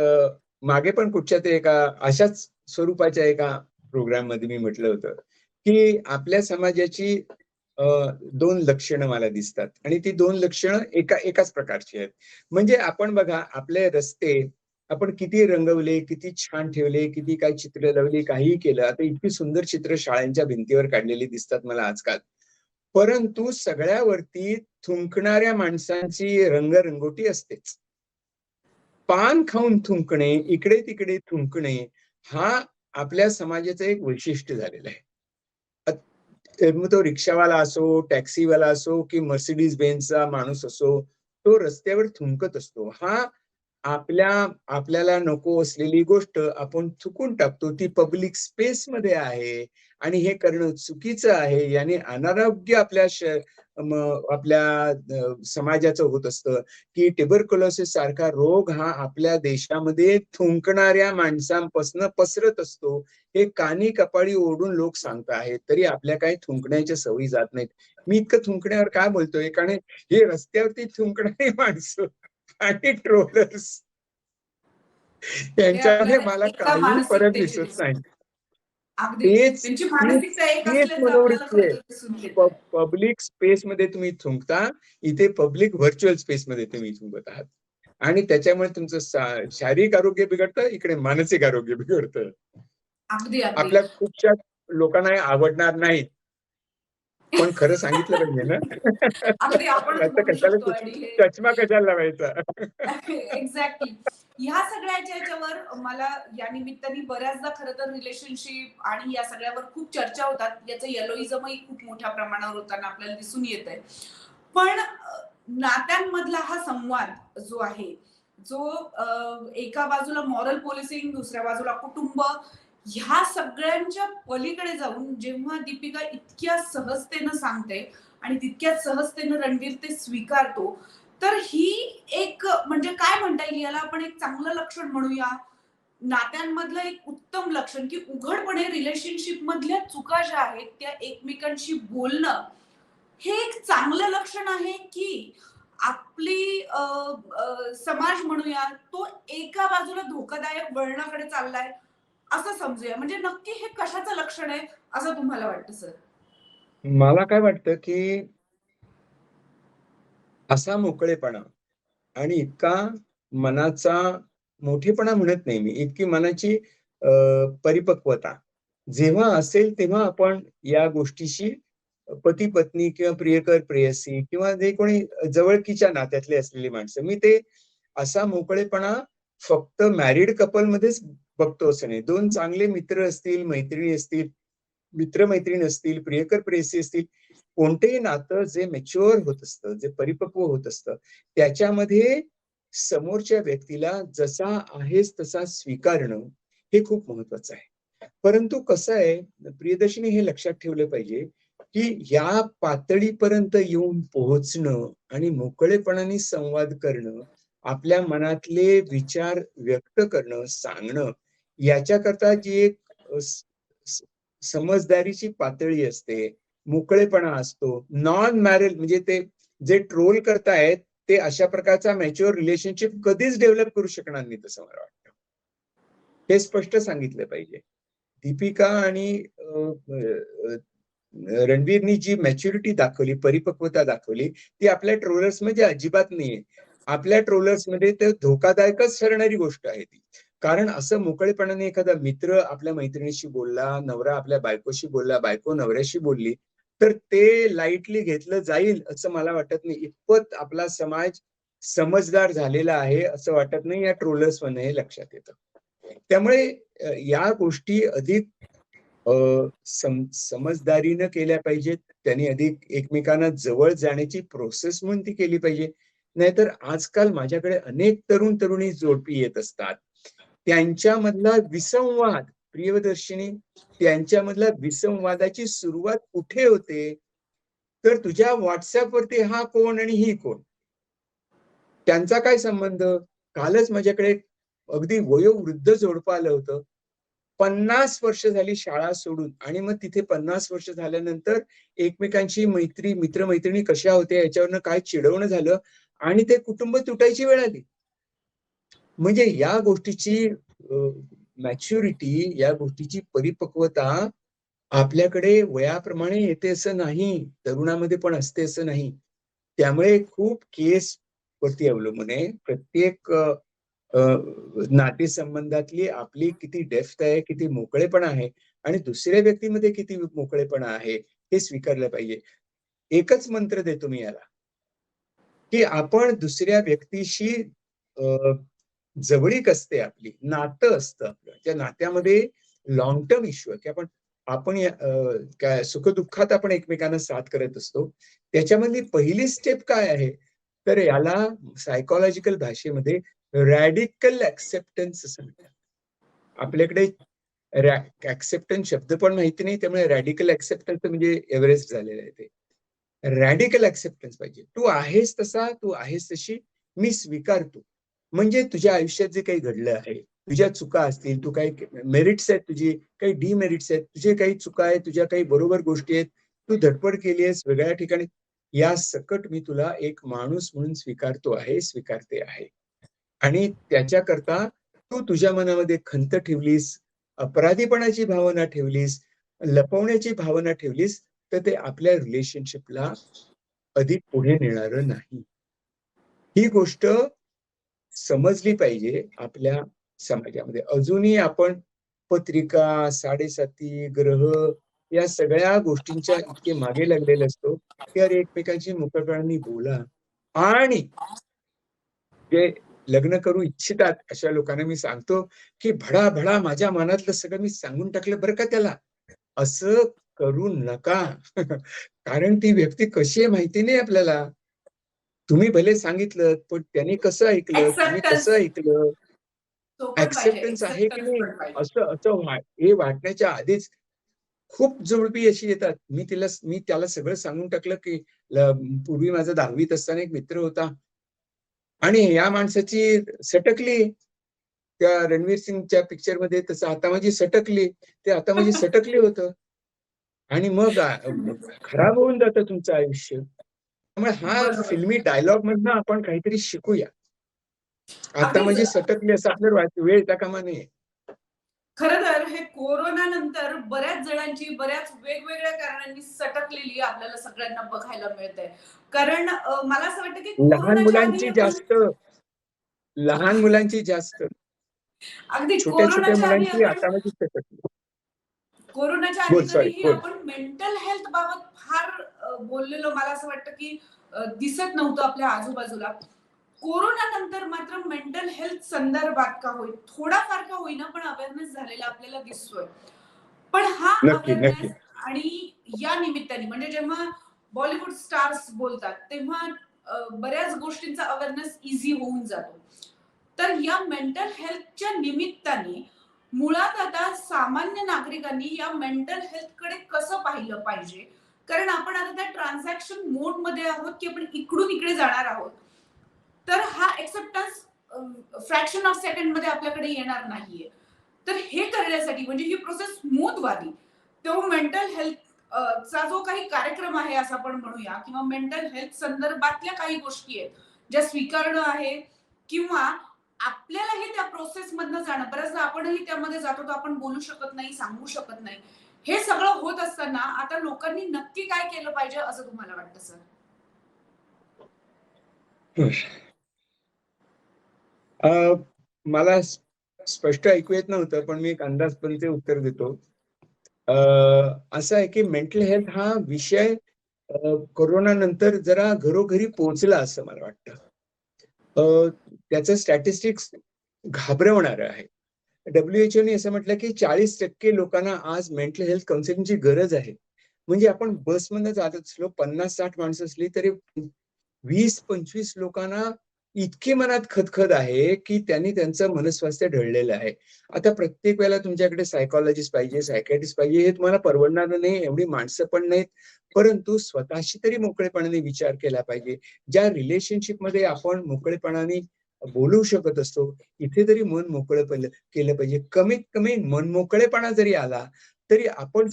Speaker 4: मागे पण कुठच्या ते एका अशाच स्वरूपाच्या एका प्रोग्राम मध्ये मी म्हटलं होतं की आपल्या समाजाची 2 लक्षणं मला दिसतात आणि ती 2 लक्षणं एकाच प्रकारची आहेत. म्हणजे आपण बघा आपले रस्ते आपण किती रंगवले, किती छान ठेवले, किती काय चित्र लावली, काहीही केलं. आता इतकी सुंदर चित्र शाळांच्या भिंतीवर काढलेली दिसतात मला आजकाल. परंतु सगळ्यावरती थुंकणाऱ्या माणसांची रंगरंगोटी असतेच. पान खाऊन थुंकणे, इकडे तिकडे थुंकणे, हा आपल्या समाजाचं एक वैशिष्ट्य झालेलं आहे. मग तो रिक्षावाला असो, टॅक्सीवाला असो की मर्सिडीज बेन्झचा माणूस असो, तो रस्त्यावर थुंकत असतो. हा आपल्याला नको असलेली गोष्ट आपण चुकून टाकतो. ती पब्लिक स्पेस मध्ये आहे आणि हे करणं चुकीचं आहे. याने अनारोग्य आपल्या समाजाचं होत असतं की ट्युबरक्युलोसिस सारखा रोग हा आपल्या देशामध्ये थुंकणाऱ्या माणसांपासून पसरत असतो. हे कानी कपाळी ओढून लोक सांगत आहेत, तरी आपल्या काही थुंकण्याच्या सवयी जात नाहीत. मी इतकं थुंकण्यावर काय बोलतोय, कारण हे रस्त्यावरती थुंकणारी माणसं आणि ट्रोलर्स
Speaker 2: हे
Speaker 4: यांच्यामध्ये
Speaker 2: आपल्या
Speaker 4: मला
Speaker 2: एका
Speaker 4: काहीही फरक
Speaker 2: मानसिकतेची
Speaker 4: दिसत
Speaker 2: दिसते.
Speaker 4: नाही.
Speaker 2: अगदी
Speaker 4: तेच
Speaker 2: त्यांची
Speaker 4: तीच
Speaker 2: मानसिकता एक
Speaker 4: तीच
Speaker 2: असल्याचं आपल्याला
Speaker 4: मनोवृत्ती
Speaker 2: खरं
Speaker 4: आहे.
Speaker 2: तर दिसून येतंय.
Speaker 4: पब्लिक स्पेस मध्ये तुम्ही थुंकता, इथे पब्लिक व्हर्च्युअल स्पेस मध्ये तुम्ही थुंकत आहात आणि त्याच्यामुळे तुमचं शारीरिक आरोग्य बिघडतं, इकडे मानसिक आरोग्य बिघडतं.
Speaker 2: अगदी अगदी
Speaker 4: आपल्या खूपशा लोकांना हे आवडणार नाहीत, पण खरं सांगितलं पाहिजे ना.
Speaker 2: अगदी आपणच
Speaker 4: नाहीतर
Speaker 2: बोलू
Speaker 4: कशाला
Speaker 2: शकतो आणि हे
Speaker 4: चष्मा कशाला लावायचा.
Speaker 2: एक्झॅक्टली. ह्या सगळ्याच्या याच्यावर मला या निमित्ताने बऱ्याचदा खरं तर रिलेशनशिप आणि या सगळ्यावर खूप चर्चा होतात. याचं येलोइझमही खूप मोठ्या प्रमाणावर होताना आपल्याला दिसून येतंय. पण नात्यांमधला हा संवाद जो आहे, जो एका बाजूला मॉरल पोलिसिंग, दुसऱ्या बाजूला कुटुंब, ह्या सगळ्यांच्या पलीकडे जाऊन जेव्हा दीपिका इतक्या सहजतेनं सांगते आणि तितक्याच सहजतेनं रणवीर ते स्वीकारतो, तर ही एक म्हणजे काय म्हणता येईल याला आपण एक चांगलं लक्षण म्हणूया. नात्यांमधलं एक उत्तम लक्षण की उघडपणे रिलेशनशिप मधल्या चुका ज्या आहेत त्या एकमेकांशी बोलणं हे एक चांगलं लक्षण आहे की आपली समाज म्हणूया तो एका बाजूला धोकादायक वळणाकडे चाललाय असं समजूया. म्हणजे नक्की हे कशाचं लक्षण आहे असं तुम्हाला वाटतं सर?
Speaker 4: मला काय वाटतं की असा मोकळेपणा आणि इतका मनाचा मोठेपणा म्हणत नाही मी, इतकी मनाची परिपक्वता जेव्हा असेल तेव्हा आपण या गोष्टीशी पती पत्नी किंवा प्रियकर प्रेयसी किंवा जे कोणी जवळकीच्या नात्यातले असलेली माणसं, मी ते असा मोकळेपणा फक्त मॅरिड कपल मध्येच बघतो असं नाही. दोन चांगले मित्र असतील, मैत्रिणी असतील, मित्रमैत्रीण असतील, प्रियकर प्रेयसी असतील, कोणतेही नातं जे मॅच्युअर होत असतं, जे परिपक्व होत असतं, त्याच्यामध्ये समोरच्या व्यक्तीला जसा आहेस तसा स्वीकारणं हे खूप महत्वाचं आहे. परंतु कसं आहे, प्रियदर्शनी हे लक्षात ठेवलं पाहिजे, की या पातळीपर्यंत येऊन पोहोचणं आणि मोकळेपणाने संवाद करणं, आपल्या मनातले विचार व्यक्त करणं, सांगणं, याच्याकरता जी एक समजदारीची पातळी असते, मोकळेपणा असतो. नॉन मॅरिड म्हणजे ते जे ट्रोल करतायत ते अशा प्रकारचा मॅच्युअर रिलेशनशिप कधीच डेव्हलप करू शकणार नाही, तसं मला वाटतं. हे स्पष्ट सांगितलं पाहिजे. दीपिका आणि रणवीरनी जी मॅच्युरिटी दाखवली, परिपक्वता दाखवली, ती आपल्या ट्रोलर्स मध्ये अजिबात नाहीये. आपल्या ट्रोलर्स मध्ये ते धोकादायकच ठरणारी गोष्ट आहे ती. कारण असं मोकळेपणाने एखादा मित्र आपल्या मैत्रिणीशी बोलला, नवरा आपल्या बायकोशी बोलला, बायको नवऱ्याशी बोलली, तर ते लाईटली घेतलं जाईल असं मला वाटत नाही. इतपत आपला समाज समजदार झालेला आहे असं वाटत नाही, या ट्रोलर्स मधनं हे लक्षात येतं. त्यामुळे या गोष्टी अधिक समजदारीनं केल्या पाहिजेत. त्यांनी अधिक एकमेकांना जवळ जाण्याची प्रोसेस म्हणून ती केली पाहिजे. नाहीतर आजकाल माझ्याकडे अनेक तरुण तरुणी जोडपी येत असतात. त्यांच्यामधला विसंवाद, प्रियदर्शिनी, त्यांच्यामधला विसंवादाची सुरुवात कुठे होते? तर तुझ्या व्हॉट्सअपवरती हा कोण आणि ही कोण? त्यांचा काय संबंध? कालच माझ्याकडे अगदी वयोवृद्ध जोडपं आलं होतं. 50 वर्ष झाली शाळा सोडून, आणि मग तिथे 50 वर्ष झाल्यानंतर एकमेकांची मैत्री, मित्रमैत्रिणी कशा होत्या याच्यावरनं काय चिडवणं झालं आणि ते कुटुंब तुटायची वेळ आली. म्हणजे या गोष्टीची मॅच्युरिटी, या गोष्टीची परिपक्वता आपल्याकडे वयाप्रमाणे येते असं नाही, तरुणामध्ये पण असते असं नाही. त्यामुळे खूप केस वरती अवलंबून आहे. प्रत्येक नातेसंबंधातली आपली किती डेप्थ आहे, किती मोकळेपणा आहे आणि दुसऱ्या व्यक्तीमध्ये किती मोकळेपणा आहे, हे स्वीकारलं पाहिजे. एकच मंत्र देतो मी याला, की आपण दुसऱ्या व्यक्तीशी जवळीक असते, आपली नातं असतं आपलं. त्या नात्यामध्ये लॉंग टर्म इश्यू आहे, की आपण आपण काय सुखदुःखात आपण एकमेकांना साथ करत असतो. त्याच्यामधली पहिली स्टेप काय आहे, तर याला सायकोलॉजिकल भाषेमध्ये रॅडिकल ऍक्सेप्टन्स असं म्हणतात. आपल्याकडे ऍक्सेप्टन्स शब्द पण माहिती नाही, त्यामुळे रॅडिकल ऍक्सेप्टन्स म्हणजे एव्हरेस्ट झालेलं आहे ते. रॅडिकल ऍक्सेप्टन्स पाहिजे. तू आहेस तसा, तू आहेस तशी, मी स्वीकारतो. म्हणजे तुझ्या आयुष्यात जे काही घडलं आहे, तुझ्या चुका असतील, तू काही मेरिट्स आहेत, तुझी काही डिमेरिट्स आहेत, तुझे काही चुका आहेत, तुझ्या काही बरोबर गोष्टी आहेत, तू धडपड केली आहेस वेगळ्या ठिकाणी, या सकट मी तुला एक माणूस म्हणून स्वीकारतो आहे, स्वीकारते आहे. आणि त्याच्याकरता तू तुझ्या मनामध्ये खंत ठेवलीस, अपराधीपणाची भावना ठेवलीस, लपवण्याची भावना ठेवलीस, तर ते आपल्या रिलेशनशिपला अधिक पुढे नेणारं नाही. ही गोष्ट समजली पाहिजे आपल्या समाजामध्ये. अजूनही आपण पत्रिका, 7.5 ग्रह या सगळ्या गोष्टींच्या इतके मागे लागलेले असतो, की अरे एकमेकांशी मोकळेपणाने बोला. आणि जे लग्न करू इच्छितात अशा लोकांना मी सांगतो, की भडाभडा माझ्या मनातलं सगळं मी सांगून टाकलं बरं का त्याला. असं करू नका. कारण ती व्यक्ती कशी आहे माहिती नाही आपल्याला. तुम्ही भले सांगितलं, पण त्याने कसं ऐकलं, तुम्ही कसं
Speaker 2: ऍक्सेप्टन्स
Speaker 4: ऐकलं,
Speaker 2: तो पण पाहिजे,
Speaker 4: ऍक्सेप्टन्स आहे की
Speaker 2: ऍक्सेप्टन्स
Speaker 4: नाही,
Speaker 2: पण पाहिजे.
Speaker 4: असं असं हे वाटण्याच्या आधीच खूप जोडपी अशी येतात. मी त्याला सगळं सांगून टाकलं, की पूर्वी माझा 10वीत असताना एक मित्र होता आणि या माणसाची सटकली. त्या रणवीर सिंगच्या पिक्चर मध्ये तसं आता माझी सटकली, ते आता माझी सटकली होतं. आणि मग खराब होऊन जातं तुमचं आयुष्य. त्यामुळे हा
Speaker 2: बरोबर.
Speaker 4: फिल्मी डायलॉग मधनं आपण काहीतरी शिकूया. आता
Speaker 2: अगदीच.
Speaker 4: माझी सटकली असं आपल्याला वेळ येता कामा नये.
Speaker 2: खरं तर हे कोरोना नंतर बऱ्याच जणांची बऱ्याच वेगवेगळ्या कारणांनी सटकलेली आपल्याला सगळ्यांना बघायला मिळते. कारण मला असं वाटतं की
Speaker 4: लहान
Speaker 2: कोरोनाच्या आधी
Speaker 4: मुलांची
Speaker 2: आपण
Speaker 4: जास्त, लहान मुलांची जास्त,
Speaker 2: अगदी
Speaker 4: छोट्या छोट्या
Speaker 2: कोरोनाच्या आधी
Speaker 4: मुलांची
Speaker 2: आपण
Speaker 4: आता माझी सटकली.
Speaker 2: कोरोनाच्या
Speaker 4: बोल,
Speaker 2: आधी
Speaker 4: सॉरी,
Speaker 2: कधीही
Speaker 4: बोल.
Speaker 2: आपण मेंटल हेल्थ बाबत फार बोललेलो मला असं वाटतं की दिसत नव्हतं आपल्या आजूबाजूला. कोरोना नंतर मात्र मेंटल हेल्थ संदर्भात का होईल थोडाफार का होईना पण अवेअरनेस झालेला आपल्याला दिसतोय. पण हा
Speaker 4: नक्की, नक्की.
Speaker 2: अवेअरनेस आणि या निमित्ताने म्हणजे जेव्हा बॉलिवूड स्टार्स बोलतात तेव्हा बऱ्याच गोष्टींचा अवेअरनेस इझी होऊन जातो. तर या मेंटल हेल्थच्या निमित्ताने मुळात आता सामान्य नागरिकांनी या मेंटल हेल्थकडे कसं पाहिलं पाहिजे? कारण आपण आता त्या ट्रान्झॅक्शन मोडमध्ये आहोत की आपण इकडून इकडे जाणार आहोत. तर हा एक्सेप्टन्स फ्रॅक्शन ऑफ सेकंडमध्ये आपल्याकडे येणार नाहीये. तर हे करण्यासाठी म्हणजे ही प्रोसेस स्मूथ व्हावी, तो मेंटल हेल्थ चा जो काही कार्यक्रम आहे असं आपण म्हणूया किंवा मेंटल हेल्थ संदर्भातल्या काही गोष्टी आहेत ज्या स्वीकारणं आहे किंवा आपल्यालाही त्या प्रोसेस मधनं जाणं. बऱ्याचदा आपणही त्यामध्ये जातो तर आपण बोलू शकत नाही, सांगू शकत नाही. हे सगळं होत असताना आता लोकांनी नक्की काय केलं पाहिजे असं तुम्हाला वाटतं सर?
Speaker 4: मला स्पष्ट ऐकू येत नव्हतं, पण मी एक अंदाजपंचे उत्तर देतो. असं आहे की मेंटल हेल्थ हा विषय कोरोना नंतर जरा घरोघरी पोहोचला असं मला वाटतं. त्याचं स्टॅटिस्टिक्स घाबरवणारं आहे. WHO ने असं म्हटलं की 40% लोकांना आज मेंटल हेल्थ काउन्सिलिंगची गरज आहे. म्हणजे आपण बसमधनं जात असलो 50-60 माणसं असली तरी 20-25 लोकांना इतकी मनात खदखद आहे की त्यांनी त्यांचं मनस्वास्थ्य ढळलेलं आहे. आता प्रत्येक वेळेला तुमच्याकडे सायकॉलॉजिस्ट पाहिजे, सायकियाट्रिस्ट पाहिजे, हे तुम्हाला परवडणार नाही, एवढी माणसं पण नाहीत. परंतु स्वतःशी तरी मोकळेपणाने विचार केला पाहिजे. ज्या रिलेशनशिपमध्ये आपण मोकळेपणाने बोलू शकत असतो, इथे तरी मन मोकळं केलं पाहिजे. कमीत कमी मनमोकळेपणा जरी आला, तरी आपण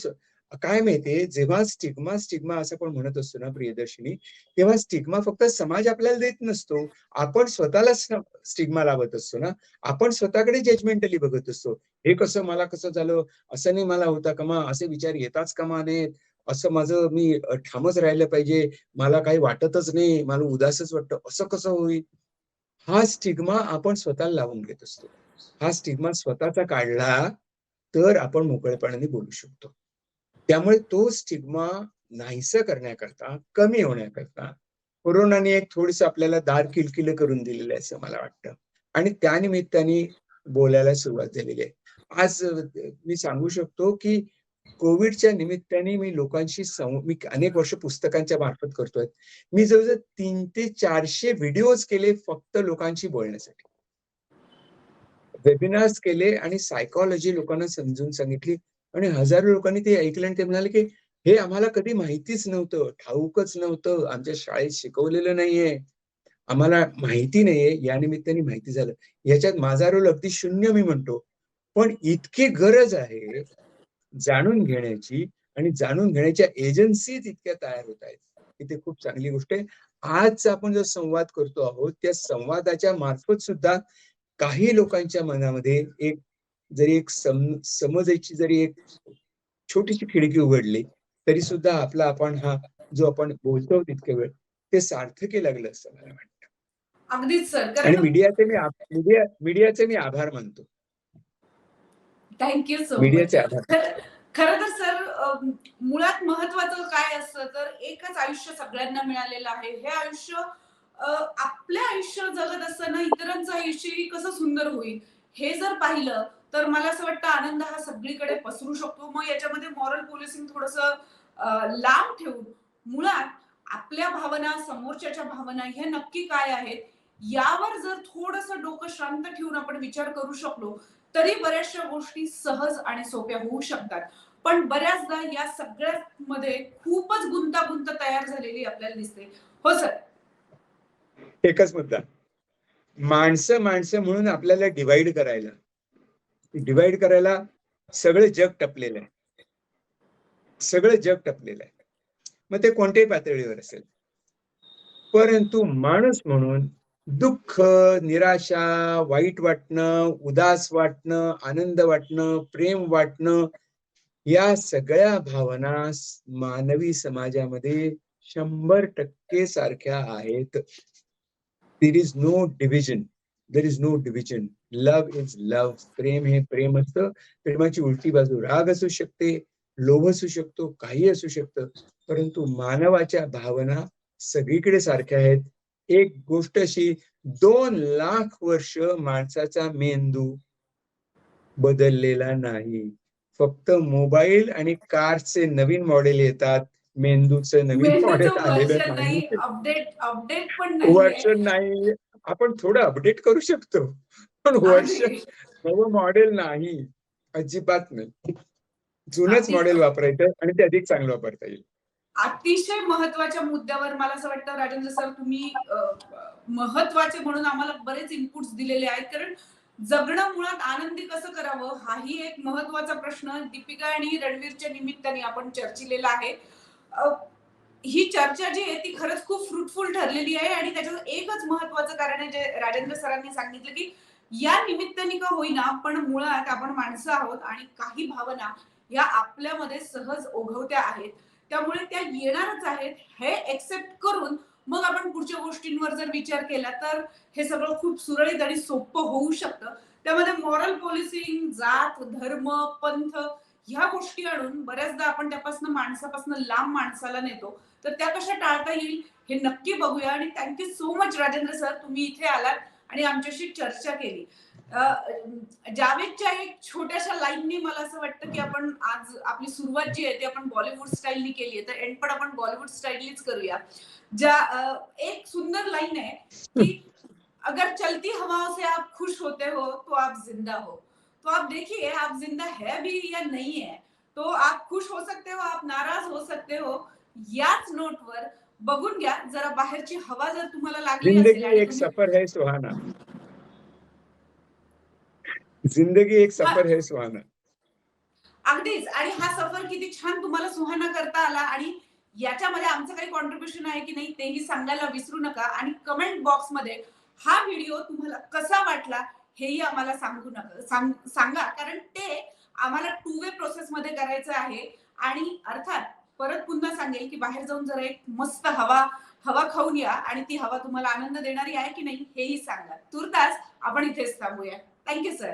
Speaker 4: काय माहितीये, जेव्हा स्टिग्मा असं आपण म्हणत असतो ना प्रियदर्शिनी, तेव्हा स्टिग्मा फक्त समाज आपल्याला देत नसतो. आपण स्वतःला स्टिग्मा लावत असतो ना. आपण स्वतःकडे जजमेंटली बघत असतो. हे कसं, मला कसं झालं, असं नाही मला होता कामा, असे विचार येताच कामा नयेत, असं माझं मी ठामच राहिलं पाहिजे, मला काही वाटतच नाही, मला उदासच वाटतं, असं कसं होईल? हा स्टिग्मा आपण स्वतःला लावून घेत असतो. हा स्टिग्मा स्वतःचा काढला तर आपण मोकळेपणाने बोलू शकतो. त्यामुळे तो स्टिग्मा नाहीसं करण्याकरता, कमी होण्याकरता कोरोनाने एक थोडंसं आपल्याला दार किलकिलं करून दिलेलं आहे असं मला वाटतं. आणि त्यानिमित्ताने बोलायला सुरुवात झालेली आहे. आज मी सांगू शकतो की कोविडच्या निमित्ताने मी लोकांशी मी अनेक वर्ष पुस्तकांच्या मार्फत करतोय. मी जवळजवळ 300 ते 400 व्हिडिओज केले फक्त लोकांशी बोलण्यासाठी. वेबिनार्स केले आणि सायकॉलॉजी लोकांना समजून सांगितली आणि हजारो लोकांनी ते ऐकलं आणि ते म्हणाले की हे आम्हाला कधी माहितीच नव्हतं, ठाऊकच नव्हतं, आमच्या शाळेत शिकवलेलं नाहीये, आम्हाला माहिती नाहीये, या निमित्ताने माहिती झालं. याच्यात माझा रोल अगदी शून्य मी म्हणतो. पण इतकी गरज आहे जाणून घेण्याची आणि जाणून घेण्याच्या एजन्सीज इतक्या तयार होत आहेत की ते खूप चांगली गोष्ट आहे. आज आपण जो संवाद करतो आहोत त्या संवादाच्या मार्फत सुद्धा काही लोकांच्या मनामध्ये एक समजायची जरी एक छोटीशी खिडकी उघडली तरी सुद्धा आपण हा जो आपण बोलतो तितके वेळ ते सार्थकी लागलं असं मला वाटतं.
Speaker 2: अगदीच सर.
Speaker 4: आणि
Speaker 2: कारण
Speaker 4: मीडियाचे मी आभार मानतो.
Speaker 2: Thank you so much.
Speaker 4: मीडियाचे आभार.
Speaker 2: खरं तर सर मुळात महत्वाचं काय असतं तर एकच आयुष्य सगळ्यांना मिळालेलं आहे. हे आयुष्य आपलं आयुष्य जगत असताना इतरांचं आयुष्यही कसं सुंदर होईल हे जर पाहिलं तर मला असं वाटतं आनंद हा सगळीकडे पसरू शकतो. मग याच्यामध्ये मॉरल पोलिसिंग थोडंसं लांब ठेवून मुळात आपल्या भावना, समोरच्याच्या भावना ह्या नक्की काय आहेत यावर जर थोडंसं डोकं शांत ठेवून आपण विचार करू शकलो तरी बऱ्याचशा गोष्टी सहज आणि सोप्या होऊ शकतात. पण बऱ्याचदा या सगळ्यामध्ये खूपच गुंतागुंत तयार झालेली आपल्याला दिसते. हो सर.
Speaker 4: एकच मुद्दा, माणसं म्हणून आपल्याला डिवाइड करायला सगळं जग टपलेलं आहे. सगळं जग टपलेलं आहे. मग ते कोणत्याही पातळीवर असेल. परंतु माणूस म्हणून दुःख, निराशा, वाईट वाटणं, उदास वाटणं, आनंद वाटणं, प्रेम वाटणं, या सगळ्या भावना मानवी समाजामध्ये 100% सारख्या आहेत. There is no division. There is no division. Love is love. प्रेम हे प्रेम असतं. प्रेमाची उलटी बाजू राग असू शकते, लोभ असू शकतो, काही असू शकतं, परंतु मानवाच्या भावना सगळीकडे सारख्या आहेत. एक गोष्ट अशी, 2 लाख वर्ष माणसाचा मेंदू बदललेला नाही. फक्त मोबाईल आणि कारचे नवीन मॉडेल येतात, मेंदूचं नवीन मॉडेल
Speaker 2: मेंदूचं
Speaker 4: आलेलं
Speaker 2: वर्जन नाही,
Speaker 4: नाही.
Speaker 2: अपडेट पण नाहीये.
Speaker 4: वर्षन नाही. आपण थोडं अपडेट करू शकतो, पण वर्षन
Speaker 2: अगदी
Speaker 4: नवं मॉडेल नाही, अजिबात नाही. जुनंच
Speaker 2: अगदी
Speaker 4: मॉडेल वापरायचं आणि ते अधिक चांगलं वापरता येईल.
Speaker 2: अतिशय महत्वाच्या मुद्द्यावर मला असं वाटतं राजेंद्र सर तुम्ही महत्वाचे म्हणून आम्हाला बरेच इनपुट्स दिलेले आहेत. कारण जगणं मुळात आनंदी कसं करावं हाही एक महत्वाचा प्रश्न दीपिका आणि रणवीरच्या निमित्ताने आपण चर्चिलेला आहे. अ, ही चर्चा जी आहे ती खरंच खूप फ्रुटफुल ठरलेली आहे आणि त्याच्यात एकच महत्वाचं कारण आहे जे राजेंद्र सरांनी सांगितलं की या निमित्ताने का होईना पण मुळात आपण माणसं आहोत आणि काही भावना या आपल्यामध्ये सहज ओघवत्या आहेत. त्यामुळे त्या येणारच आहेत हे एक्सेप्ट करून मग आपण पुढच्या गोष्टींवर जर विचार केला तर हे सगळं खूप सुरळीत आणि सोपं होऊ शकतं. त्यामध्ये मॉरल पॉलिसिंग, जात, धर्म, पंथ ह्या गोष्टी आणून बऱ्याचदा आपण त्यापासून माणसापासून लांब माणसाला नेतो. तर त्या कशा टाळता येईल हे नक्की बघूया आणि thank you so much Rajendra sir तुम्ही इथे आलात आणि आमच्याशी चर्चा केली. जावेदच्या एक छोट्याशा लाईननी मला असं वाटतं की आपण आज आपली सुरुवात जी आहे ती आपण बॉलिवूड स्टाईलनी केली आहे तर एंड पण आपण बॉलिवूड स्टाईलनीच करूया. ज्या एक सुंदर लाईन आहे की अगर चलती हवाओं से आप खुश होते हो तो आप जिंदा हो. तो आप देखिए आप जिंदा है भी या नहीं है. तो आप खुश हो सकते हो, आप नाराज हो सकते हो. याच नोटवर बघून घ्या जरा बाहेरची हवा जर तुम्हाला लागली असेल
Speaker 4: जिंदगी
Speaker 2: आणि
Speaker 4: एक
Speaker 2: तुम्ही
Speaker 4: सफर है सुहाना. जिंदगी एक सफर है सुहाना.
Speaker 2: अगदीच आणि हा सफर किती छान तुम्हाला सुहाना करता आला आणि याच्यामध्ये आमचं काही कॉन्ट्रीब्युशन आहे की नाही तेही सांगायला विसरू नका आणि कमेंट बॉक्समध्ये हा व्हिडिओ तुम्हाला कसा वाटला हेही आम्हाला सांगा कारण ते आम्हाला टू वे प्रोसेस मध्ये करायचं आहे आणि अर्थात परत पुन्हा सांगेल की बाहेर जाऊन जरा एक मस्त हवा हवा खाऊन या आणि ती हवा तुम्हाला आनंद देणारी आहे की नाही हेही सांगा. तुर्तास आपण इथेच थांबूया. Thank you sir.